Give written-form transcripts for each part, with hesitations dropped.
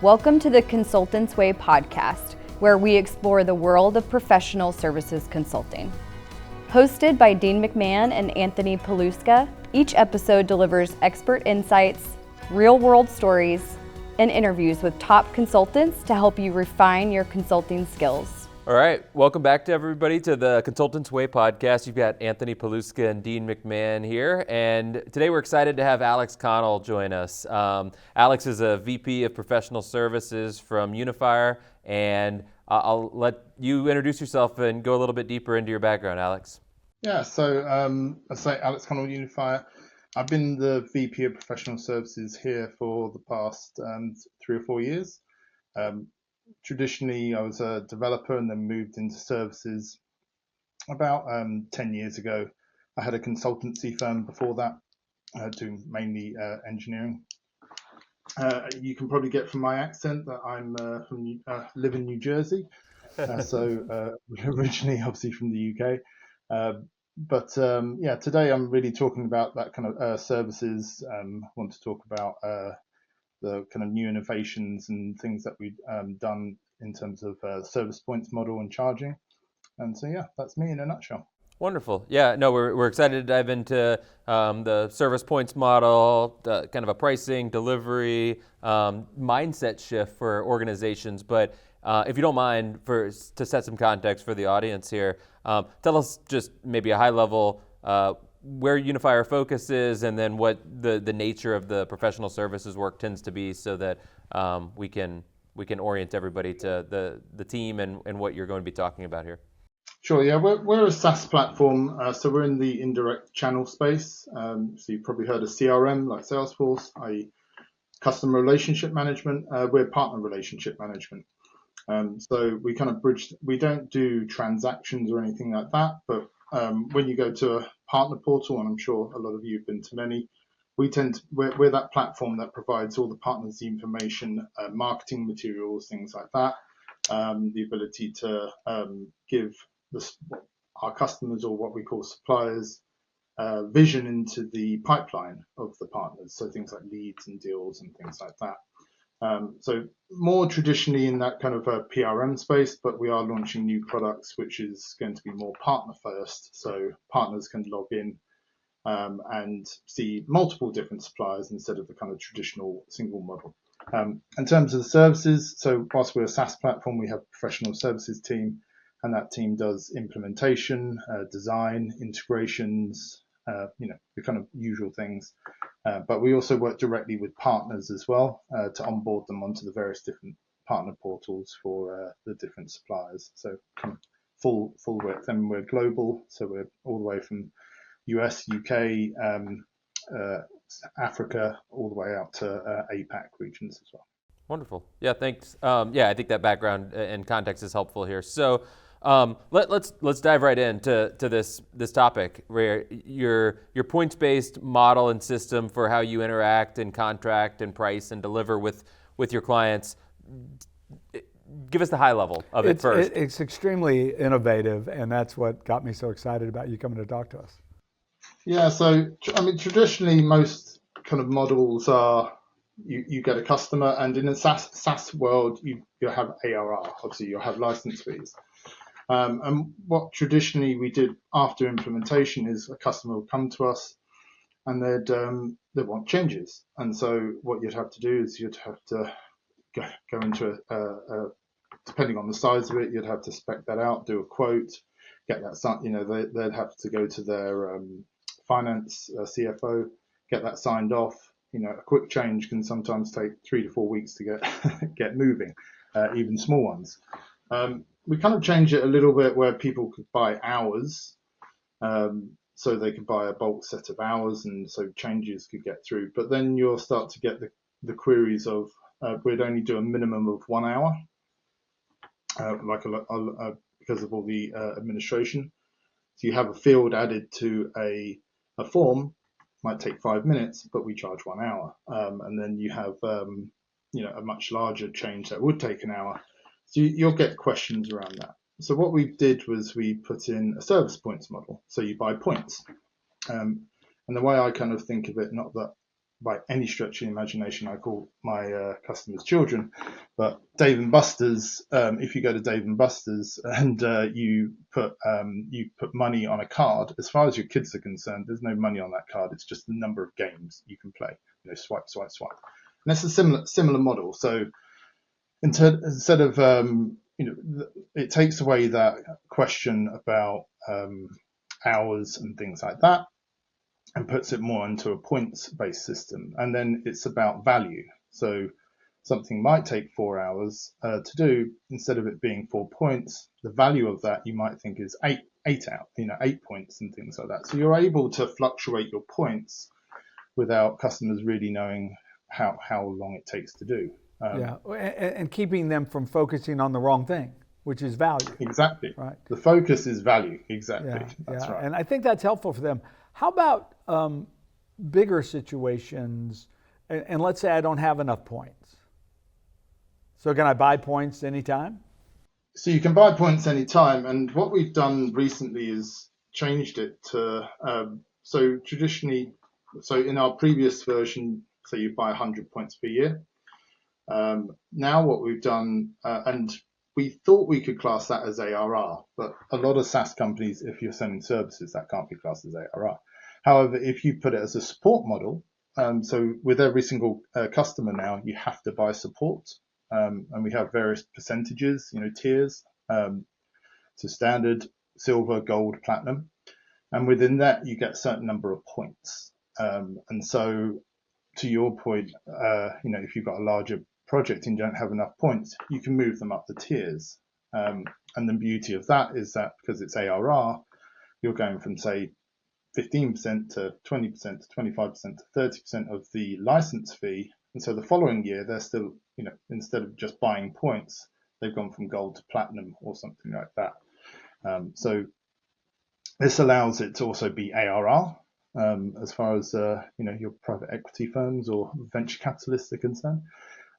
Welcome to the Consultants Way podcast, where we explore the world of professional services consulting. Hosted by Dean McMann and Anthony Paluska, each episode delivers expert insights, real-world stories, and interviews with top consultants to help you refine your consulting skills. All right, welcome back to everybody to the Consultants Way podcast. You've got Anthony Paluska and Dean McMann here, and today we're excited to have Alex Connell join us. Alex is a VP of Professional Services from Unifyr, and I'll let you introduce yourself and go a little bit deeper into your background, Alex. Yeah, so I say Alex Connell, Unifyr. I've been the VP of Professional Services here for the past 3 or 4 years. Traditionally, I was a developer and then moved into services about 10 years ago. I had a consultancy firm before that, doing mainly engineering. You can probably get from my accent that I'm live in New Jersey, so originally obviously from the UK. But today I'm really talking about that kind of services. Want to talk about the kind of new innovations and things that we've done in terms of service points model and charging. And so, yeah, that's me in a nutshell. Wonderful. Yeah, no, we're excited to dive into the service points model, the kind of a pricing, delivery, mindset shift for organizations. But if you don't mind, to set some context for the audience here, tell us just maybe a high level where Unifyr focuses, and then what the nature of the professional services work tends to be, so that we can orient everybody to the team and what you're going to be talking about here. Sure, yeah, we're a SaaS platform, so we're in the indirect channel space. So you've probably heard of CRM like Salesforce, i.e. customer relationship management. We're partner relationship management. So we kind of bridge. We don't do transactions or anything like that, but when you go to a partner portal, and I'm sure a lot of you have been to many, we're that platform that provides all the partners the information, marketing materials, things like that, the ability to give our customers, or what we call suppliers, vision into the pipeline of the partners, so things like leads and deals and things like that. So more traditionally in that kind of a PRM space, but we are launching new products, which is going to be more partner first. So partners can log in and see multiple different suppliers instead of the kind of traditional single model. In terms of the services, so whilst we're a SaaS platform, we have a professional services team, and that team does implementation, design, integrations, the kind of usual things. But we also work directly with partners as well to onboard them onto the various different partner portals for the different suppliers. So kind of full width. And we're global, so we're all the way from US, UK, Africa, all the way out to APAC regions as well. Wonderful. Yeah, thanks. I think that background and context is helpful here. So let's dive right into this topic, where your points-based model and system for how you interact and contract and price and deliver with your clients. Give us the high level of it first. It's extremely innovative, and that's what got me so excited about you coming to talk to us. Yeah, so I mean, traditionally most kind of models are you get a customer, and in a SaaS world you have ARR. Obviously, you'll have license fees. And what traditionally we did after implementation is a customer would come to us and they'd want changes. And so what you'd have to do is you'd have to go into depending on the size of it, you'd have to spec that out, do a quote, get that signed. They'd have to go to their finance CFO, get that signed off. A quick change can sometimes take 3 to 4 weeks to get moving, even small ones. We kind of changed it a little bit where people could buy hours, so they could buy a bulk set of hours, and so changes could get through. But then you'll start to get the queries of we'd only do a minimum of 1 hour, because of all the administration. So you have a field added to a form, might take 5 minutes, but we charge 1 hour, and then you have a much larger change that would take an hour. So you'll get questions around that. So what we did was we put in a service points model. So you buy points. And the way I kind of think of it, not that by any stretch of the imagination, I call my customers children, but Dave and Buster's. If you go to Dave and Buster's and you put money on a card, as far as your kids are concerned, there's no money on that card. It's just the number of games you can play. Swipe, swipe, swipe. And that's a similar model. So instead of it takes away that question about hours and things like that, and puts it more into a points-based system. And then it's about value. So something might take 4 hours to do. Instead of it being 4 points, the value of that you might think is 8 points and things like that. So you're able to fluctuate your points without customers really knowing how long it takes to do. And keeping them from focusing on the wrong thing, which is value. Exactly. Right. The focus is value. Exactly. Yeah, That's right. And I think that's helpful for them. How about bigger situations? And let's say I don't have enough points. So can I buy points anytime? So you can buy points anytime. And what we've done recently is changed it to, so traditionally, so in our previous version, so you buy 100 points per year. Now what we've done, and we thought we could class that as ARR, but a lot of SaaS companies, if you're selling services, that can't be classed as ARR. However, if you put it as a support model, so with every single customer now, you have to buy support, and we have various percentages, tiers, to standard, silver, gold, platinum, and within that you get a certain number of points. And so, to your point, if you've got a larger project and you don't have enough points, you can move them up the tiers. And the beauty of that is that because it's ARR, you're going from, say, 15% to 20% to 25% to 30% of the license fee. And so the following year, they're still, instead of just buying points, they've gone from gold to platinum or something like that. So this allows it to also be ARR as far as, your private equity firms or venture capitalists are concerned.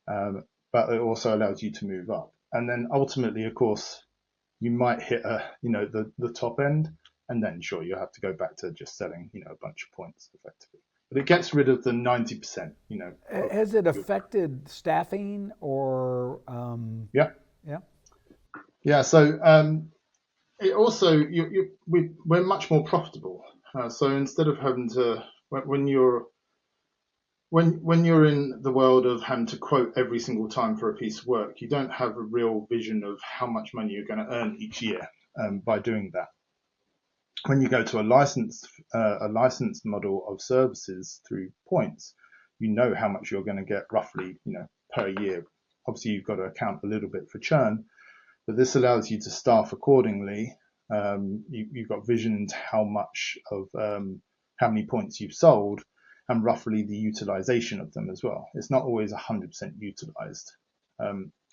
But it also allows you to move up. And then ultimately, of course, you might hit the top end, and then sure, you have to go back to just selling, a bunch of points effectively. But it gets rid of the 90%, Has it affected staffing or? Yeah. Yeah. Yeah. So it also, we're much more profitable. So instead of having to, when you're in the world of having to quote every single time for a piece of work, you don't have a real vision of how much money you're going to earn each year by doing that. When you go to a licensed model of services through points, you know how much you're going to get roughly, per year. Obviously, you've got to account a little bit for churn, but this allows you to staff accordingly. You've got vision into how many points you've sold, and roughly the utilization of them as well. It's not always 100% utilized.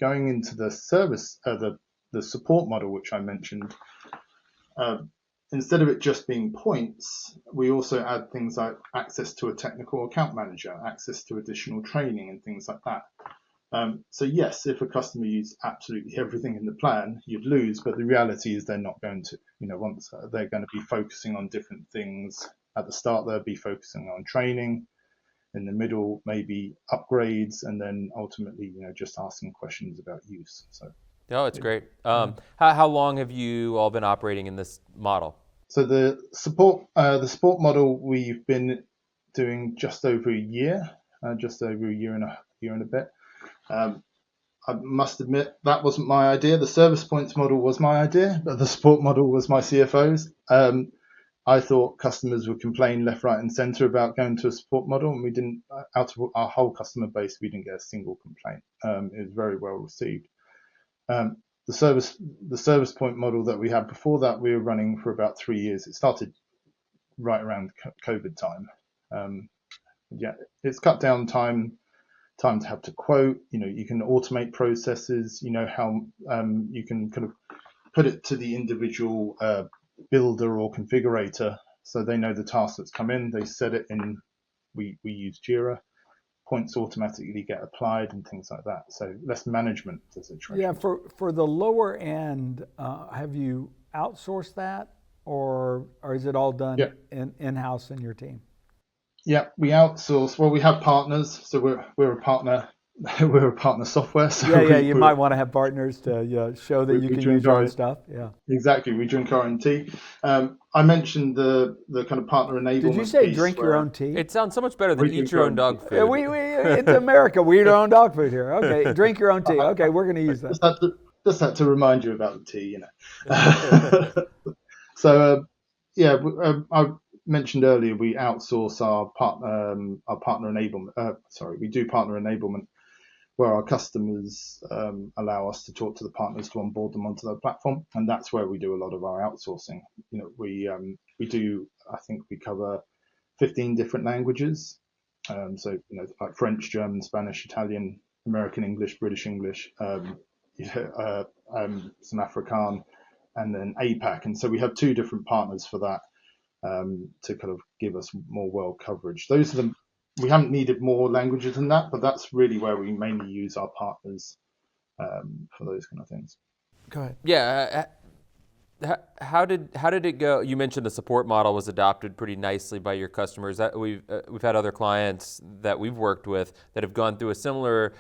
Going into the service, the support model, which I mentioned, instead of it just being points, we also add things like access to a technical account manager, access to additional training and things like that. So yes, if a customer used absolutely everything in the plan, you'd lose, but the reality is they're not going to. Once they're going to be focusing on different things. At the start, they'll be focusing on training. In the middle, maybe upgrades, and then ultimately, just asking questions about use. So. Oh, it's great. How long have you all been operating in this model? So the support model we've been doing just over a year and a bit. I must admit that wasn't my idea. The service points model was my idea, but the support model was my CFO's. I thought customers would complain left, right, and centre about going to a support model, and we didn't. Out of our whole customer base, we didn't get a single complaint. It was very well received. The service point model that we had before that, we were running for about 3 years. It started right around COVID time. It's cut down time to have to quote. You can automate processes. How you can kind of put it to the individual builder or configurator, so they know the task that's come in. They set it in. We use Jira. Points automatically get applied and things like that. So less management of the situation. Yeah, for the lower end, have you outsourced that, or is it all done in-house in your team? Yeah, we outsource. Well, we have partners, so we're a partner. We're a partner software. So Yeah. You might want to have partners to show that you we can drink use your our own stuff. Yeah. exactly. We drink our own tea. I mentioned the kind of partner Did you enablement say piece drink your where own tea? It sounds so much better than we eat drink your our own own tea. dog food. It's America. We eat our own dog food here. Okay, drink your own tea. Okay, we're going to use that. Just had to remind you about the tea, you know. So yeah, I mentioned earlier we outsource our partner enablement. Sorry, we do partner enablement where our customers allow us to talk to the partners to onboard them onto their platform, and that's where we do a lot of our outsourcing. You know, we do. I think we cover 15 different languages. So you know, like French, German, Spanish, Italian, American English, British English, some Afrikaans, and then APAC. And so we have two different partners for that to kind of give us more world coverage. Those are the we haven't needed more languages than that, but that's really where we mainly use our partners for those kind of things. Go ahead. Yeah. How did it go? You mentioned the support model was adopted pretty nicely by your customers. We've had other clients that we've worked with that have gone through a similar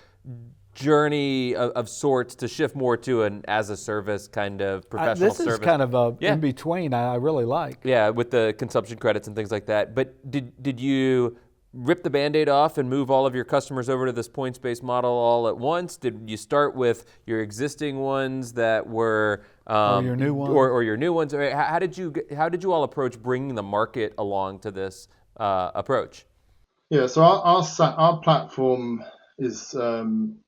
journey of sorts to shift more to an as a service kind of professional service. This is kind of a in between. I really like. Yeah, with the consumption credits and things like that. But did you rip the Band-Aid off and move all of your customers over to this points-based model all at once? Did you start with your existing ones that were or your new ones, or your new ones? How did you all approach bringing the market along to this approach? Yeah, so our platform is kind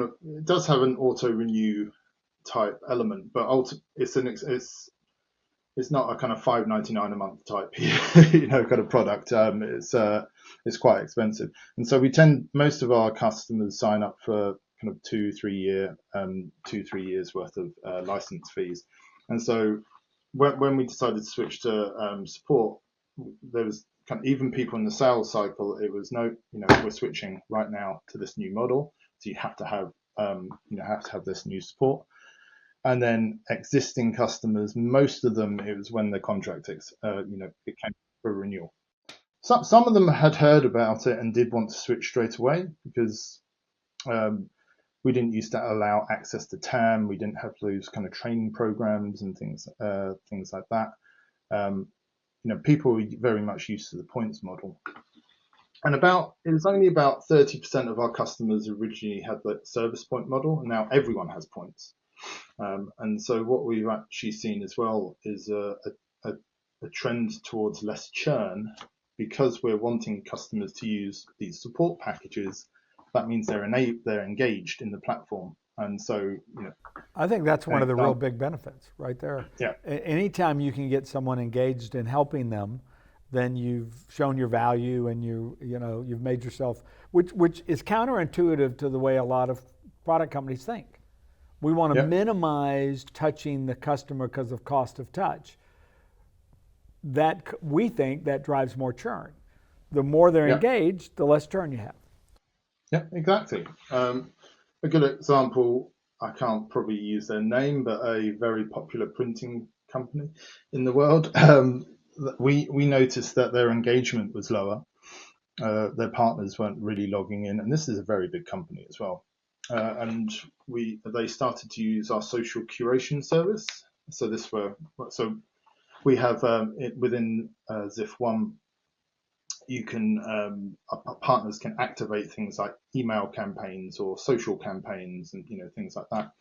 of, it does have an auto renew type element, but it's not a kind of $5.99 a month type kind of product. It's quite expensive, and so most of our customers sign up for kind of 2-3 years worth of license fees. And so when we decided to switch to support, there was kind of, even people in the sales cycle, it was we're switching right now to this new model, so you have to have this new support. And then existing customers, most of them, it was when the contract it came for renewal. Some of them had heard about it and did want to switch straight away because we didn't used to allow access to TAM. We didn't have those kind of training programs and things like that. People were very much used to the points model. And it was only about 30% of our customers originally had the service point model, and now everyone has points. And so what we've actually seen as well is a trend towards less churn because we're wanting customers to use these support packages. That means they're engaged in the platform. And so, I think that's one of the real big benefits right there. Yeah. Anytime you can get someone engaged in helping them, then you've shown your value and you've made yourself, which is counterintuitive to the way a lot of product companies think. We want to minimize touching the customer because of cost of touch. That we think that drives more churn. The more they're engaged, the less churn you have. Yeah, exactly. A good example, I can't probably use their name, but a very popular printing company in the world, we noticed that their engagement was lower. Their partners weren't really logging in, and this is a very big company as well. And they started to use our social curation service. So we have within ZIF1, you can partners can activate things like email campaigns or social campaigns and things like that.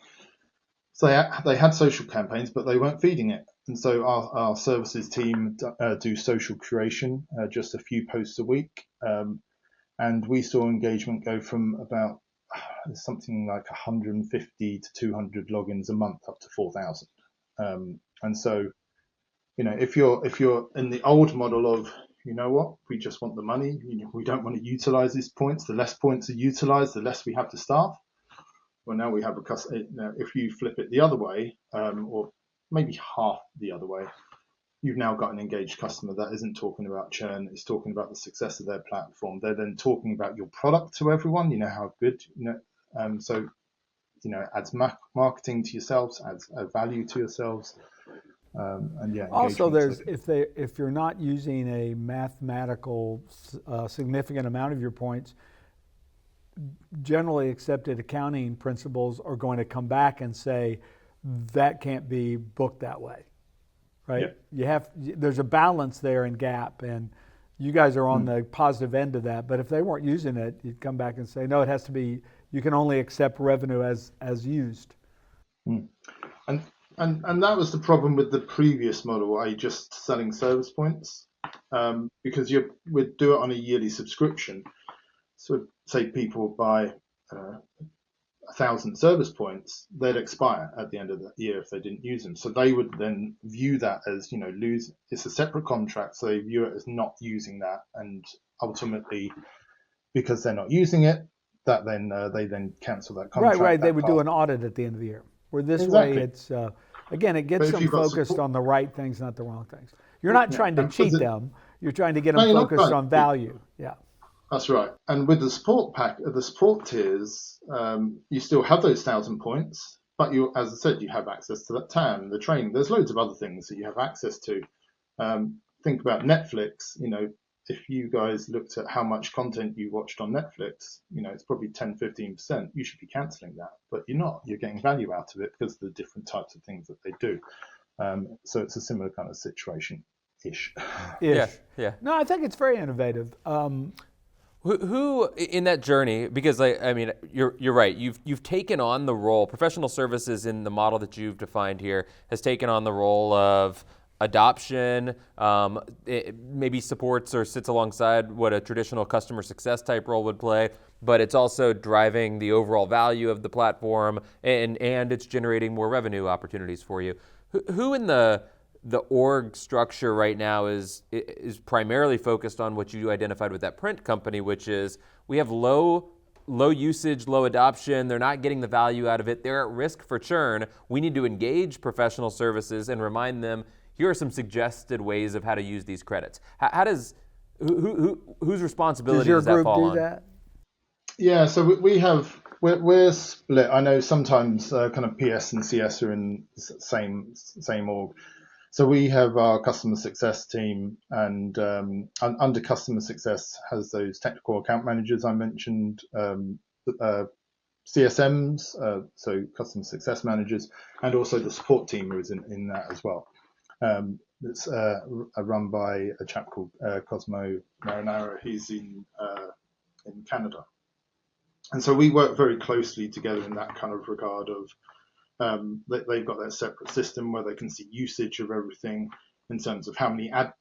So they had social campaigns, but they weren't feeding it. And so our services team do social curation, just a few posts a week, and we saw engagement go from about something like 150 to 200 logins a month up to 4,000. And so, if you're in the old model of, we just want the money, we don't want to utilize these points. The less points are utilized, the less we have to staff. Well, now we have a customer. Now, if you flip it the other way, or maybe half the other way, you've now got an engaged customer that isn't talking about churn. It's talking about the success of their platform. They're then talking about your product to everyone. How good. So, adds marketing to yourselves, adds value to yourselves. and yeah. Also, engagement's if you're not using a mathematical significant amount of your points, generally accepted accounting principles are going to come back and say that can't be booked that way, right? There's a balance there in GAAP, and you guys are on the positive end of that. But if they weren't using it, you'd come back and say, no, it has to be. You can only accept revenue as used. And that was the problem with the previous model, i.e. just selling service points, because we'd do it on a yearly subscription. So say people buy 1,000 service points, they'd expire at the end of the year if they didn't use them. So they would then view that as, lose. It's a separate contract, so they view it as not using that, and ultimately, because they're not using it, that then they then cancel that contract. Right. They would do an audit at the end of the year. Where this way, it's again, it gets them focused on the right things, not the wrong things. You're not trying to cheat them. You're trying to get them focused on value. Yeah. That's right. And with the support tiers, you still have those 1,000 points, but you, as I said, you have access to that TAM, the training. There's loads of other things that you have access to. Think about Netflix. If you guys looked at how much content you watched on Netflix, it's probably 10-15%. You should be cancelling that, but you're not. You're getting value out of it because of the different types of things that they do. So it's a similar kind of situation-ish. Yeah. No, I think it's very innovative. Who in that journey? Because you're right. You've taken on the role. Professional services in the model that you've defined here has taken on the role of adoption. It maybe supports or sits alongside what a traditional customer success type role would play. But it's also driving the overall value of the platform, and it's generating more revenue opportunities for you. Who in the org structure right now is primarily focused on what you identified with that print company, which is we have low usage, low adoption. They're not getting the value out of it. They're at risk for churn. We need to engage professional services and remind them, here are some suggested ways of how to use these credits. How does whose responsibility does that fall on? Does your group do that? Yeah, so we're split. I know sometimes kind of PS and CS are in the same org. So we have our customer success team, and under customer success has those technical account managers I mentioned, CSMs, so customer success managers, and also the support team who is in that as well. It's run by a chap called Cosmo Marinaro. He's in Canada. And so we work very closely together in that kind of regard of they've got their separate system where they can see usage of everything in terms of how many a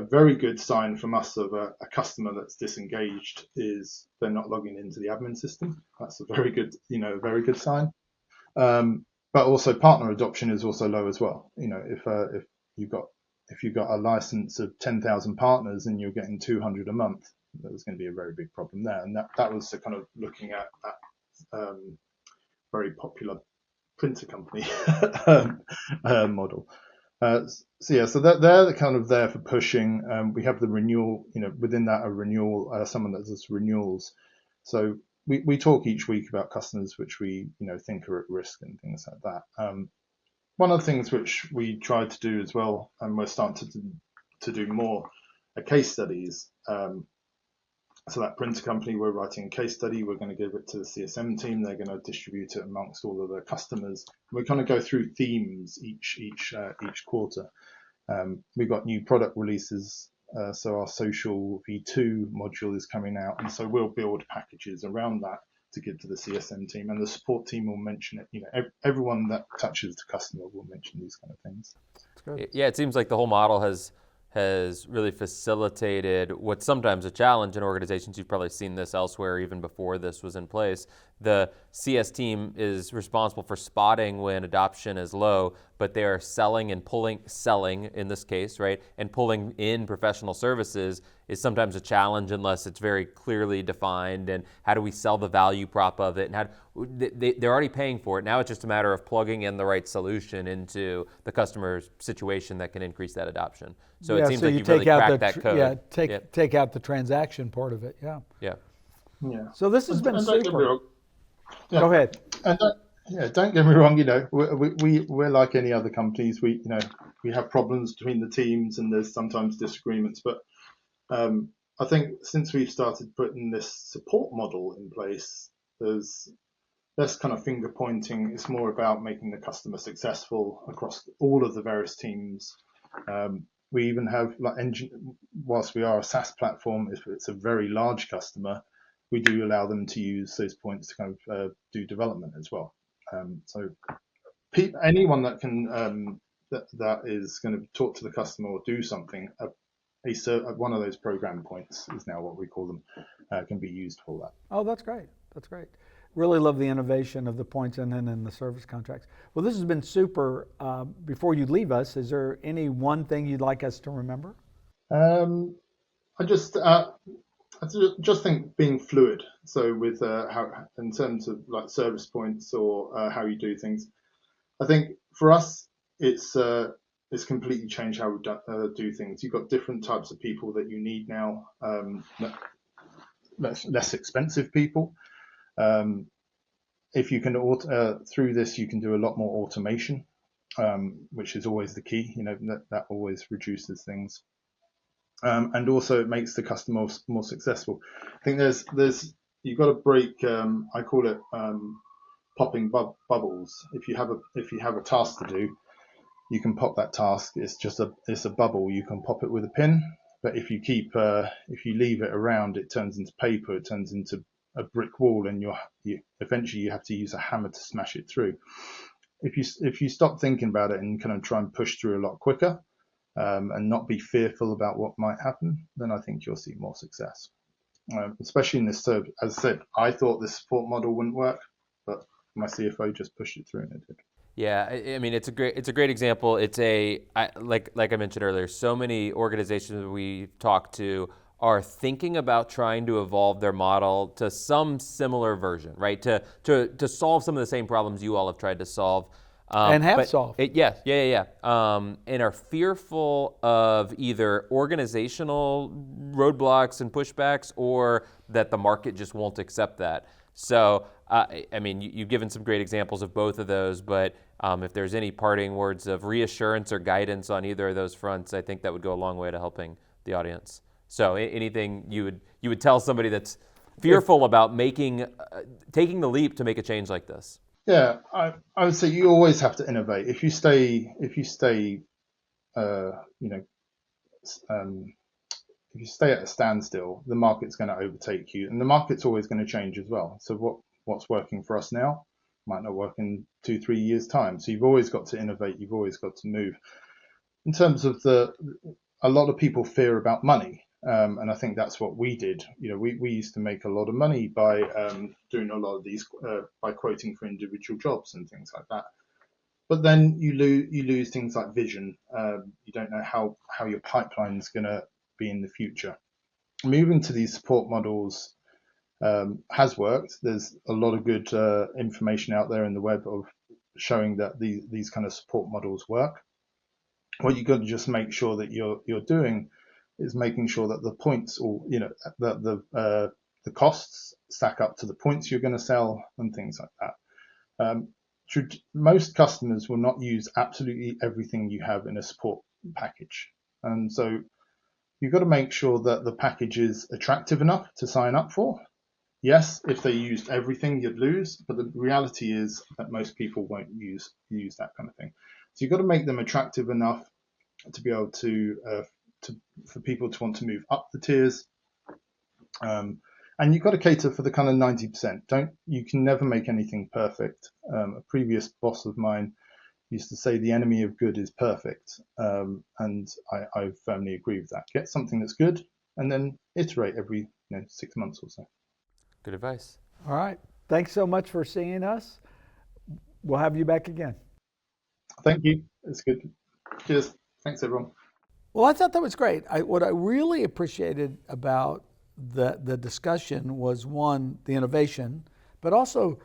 very good sign from us of a customer that's disengaged is they're not logging into the admin system. That's a very good sign. But also partner adoption is also low as well. If you've got a license of 10,000 partners and you're getting 200 a month, there's going to be a very big problem there. And that was the kind of looking at that very popular printer company model. So they're kind of there for pushing. We have the renewal, within that a renewal, someone that does renewals. So we talk each week about customers which we think are at risk and things like that. One of the things which we tried to do as well, and we're starting to do more, are case studies. So that printer company, we're writing a case study. We're going to give it to the CSM team. They're going to distribute it amongst all of their customers. We're going to go through themes each quarter. We've got new product releases. So our social V2 module is coming out, and so we'll build packages around that to give to the CSM team, and the support team will mention it. Everyone that touches the customer will mention these kind of things. That's good. Yeah, it seems like the whole model has really facilitated what's sometimes a challenge in organizations. You've probably seen this elsewhere even before this was in place. The CS team is responsible for spotting when adoption is low, but they are selling in this case, right? And pulling in professional services is sometimes a challenge unless it's very clearly defined. And how do we sell the value prop of it? And they're already paying for it. Now it's just a matter of plugging in the right solution into the customer's situation that can increase that adoption. So it seems like you've really cracked that code. Take out the transaction part of it. Yeah. Yeah. Yeah. So this has been super. Yeah. Go ahead. And Yeah, don't get me wrong. We're like any other companies. We have problems between the teams, and there's sometimes disagreements. But I think since we've started putting this support model in place, there's less kind of finger pointing. It's more about making the customer successful across all of the various teams. We even have whilst we are a SaaS platform, if it's a very large customer, we do allow them to use those points to kind of do development as well. So anyone that can that is going to talk to the customer or do something, one of those program points is now what we call them, can be used for that. Oh, that's great. That's great. Really love the innovation of the points and then in the service contracts. Well, this has been super. Before you leave us, is there any one thing you'd like us to remember? I just think being fluid. So with how in terms of like service points or how you do things, I think for us it's completely changed how we do things. You've got different types of people that you need now, less expensive people. If you can through this, you can do a lot more automation, which is always the key. That always reduces things, and also it makes the customer more successful. I think there's you've got to break. I call it popping bubbles. If you have a task to do, you can pop that task. It's a bubble. You can pop it with a pin. But if you leave it around, it turns into paper. It turns into a brick wall, and eventually you have to use a hammer to smash it through. If you stop thinking about it and kind of try and push through a lot quicker, and not be fearful about what might happen, then I think you'll see more success. Especially in this service. As I said, I thought this support model wouldn't work, but my CFO just pushed it through and it did. Yeah, I mean it's a great example. It's like I mentioned earlier, so many organizations we talk to are thinking about trying to evolve their model to some similar version, right? To solve some of the same problems you all have tried to solve. And have solved. Yeah. And are fearful of either organizational roadblocks and pushbacks, or that the market just won't accept that. So, I mean, you've given some great examples of both of those, but if there's any parting words of reassurance or guidance on either of those fronts, I think that would go a long way to helping the audience. So, anything you would tell somebody that's fearful about taking the leap to make a change like this? Yeah, I would say you always have to innovate. If you stay, if you stay at a standstill, the market's going to overtake you, and the market's always going to change as well. So what's working for us now might not work in 2-3 years' time. So you've always got to innovate. You've always got to move. In terms of a lot of people fear about money. And I think that's what we did. We used to make a lot of money by doing a lot of these, by quoting for individual jobs and things like that. But then you lose things like vision. You don't know how your pipeline is going to be in the future. Moving to these support models has worked. There's a lot of good information out there in the web of showing that these kind of support models work. What you've got to just make sure that you're doing is making sure that the points, or that the costs stack up to the points you're going to sell and things like that. Most customers will not use absolutely everything you have in a support package, and so you've got to make sure that the package is attractive enough to sign up for. Yes, if they used everything, you'd lose, but the reality is that most people won't use that kind of thing. So you've got to make them attractive enough to be able to for people to want to move up the tiers, and you've got to cater for the kind of 90%. You can never make anything perfect. A previous boss of mine used to say the enemy of good is perfect, and I firmly agree with that. Get something that's good, and then iterate every 6 months or so. Good advice. All right. Thanks so much for seeing us. We'll have you back again. Thank you. It's good. Cheers. Thanks, everyone. Well, I thought that was great. What I really appreciated about the discussion was, one, the innovation, but also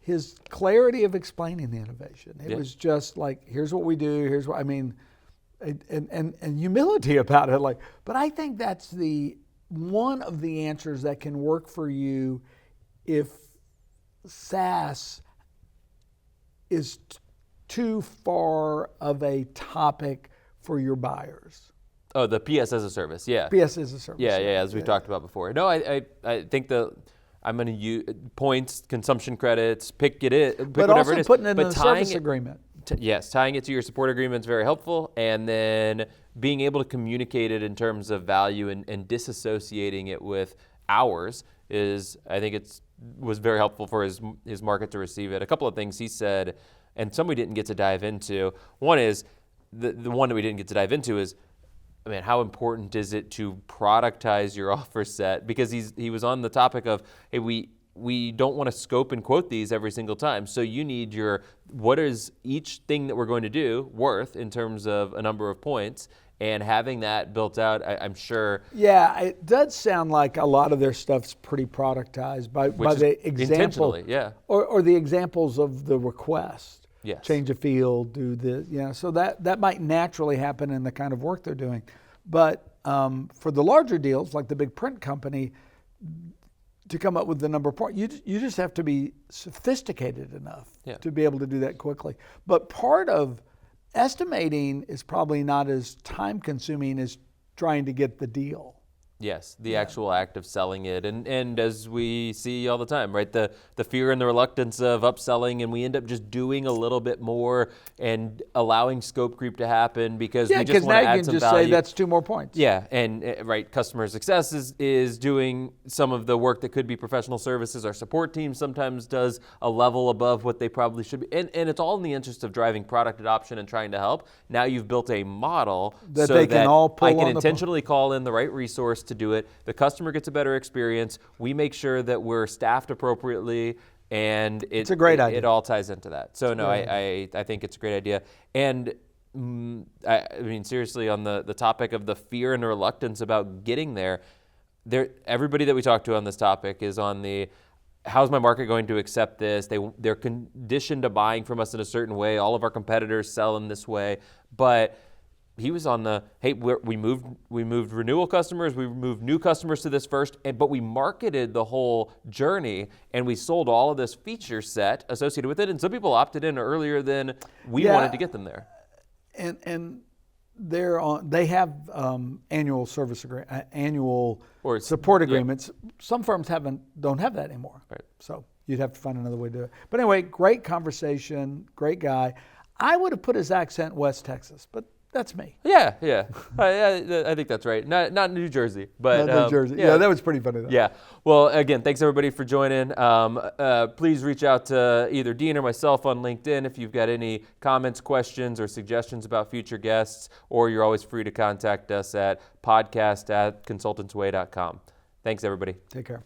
his clarity of explaining the innovation. It was just like, here's what we do, here's what, and humility about it. But I think that's one of the answers that can work for you if SaaS is too far of a topic for your buyers. Oh, the PS as a service, yeah. PS as a service. Yeah, as we talked about before. No, I think I'm going to use points, consumption credits, pick whatever also it is. putting it in but a service agreement. Yes, tying it to your support agreement is very helpful, and then being able to communicate it in terms of value and disassociating it with hours is, I think was very helpful for his market to receive it. A couple of things he said, and some we didn't get to dive into. One is, the one that we didn't get to dive into is, I mean, how important is it to productize your offer set? Because he was on the topic of, hey, we don't want to scope and quote these every single time. So you need what is each thing that we're going to do worth in terms of a number of points, and having that built out, I'm sure. Yeah, it does sound like a lot of their stuff's pretty productized by the example. Intentionally, yeah. Or the examples of the request. Yes. Change a field, do this, so that might naturally happen in the kind of work they're doing. But for the larger deals, like the big print company, to come up with the number of points, you just have to be sophisticated enough to be able to do that quickly. But part of estimating is probably not as time consuming as trying to get the deal. Yes, the actual act of selling it. And as we see all the time, right, the fear and the reluctance of upselling, and we end up just doing a little bit more and allowing scope creep to happen because we just want to add some value. Yeah, because now you can just say that's 2 more points. Yeah, and right, customer success is doing some of the work that could be professional services. Our support team sometimes does a level above what they probably should be. And it's all in the interest of driving product adoption and trying to help. Now you've built a model that they can all pull I can intentionally call in the right resource to do it. The customer gets a better experience. We make sure that we're staffed appropriately, and it's a great idea. It all ties into that. So no, I think it's a great idea. And I mean, seriously, on the topic of the fear and the reluctance about getting there, everybody that we talk to on this topic is on the, how's my market going to accept this? They're conditioned to buying from us in a certain way. All of our competitors sell in this way, but he was on the, hey, we moved renewal customers, we moved new customers to this first, but we marketed the whole journey, and we sold all of this feature set associated with it, and some people opted in earlier than we wanted to get them there. And they have annual service annual support agreements. Some firms don't have that anymore. Right. So you'd have to find another way to do it. But anyway, great conversation, great guy. I would have put his accent West Texas, but that's me. Yeah. I think that's right. Not New Jersey, but not New Jersey. Yeah, that was pretty funny though. Yeah. Well, again, thanks everybody for joining. Please reach out to either Dean or myself on LinkedIn if you've got any comments, questions, or suggestions about future guests, or you're always free to contact us at podcast@consultantsway.com. Thanks everybody. Take care.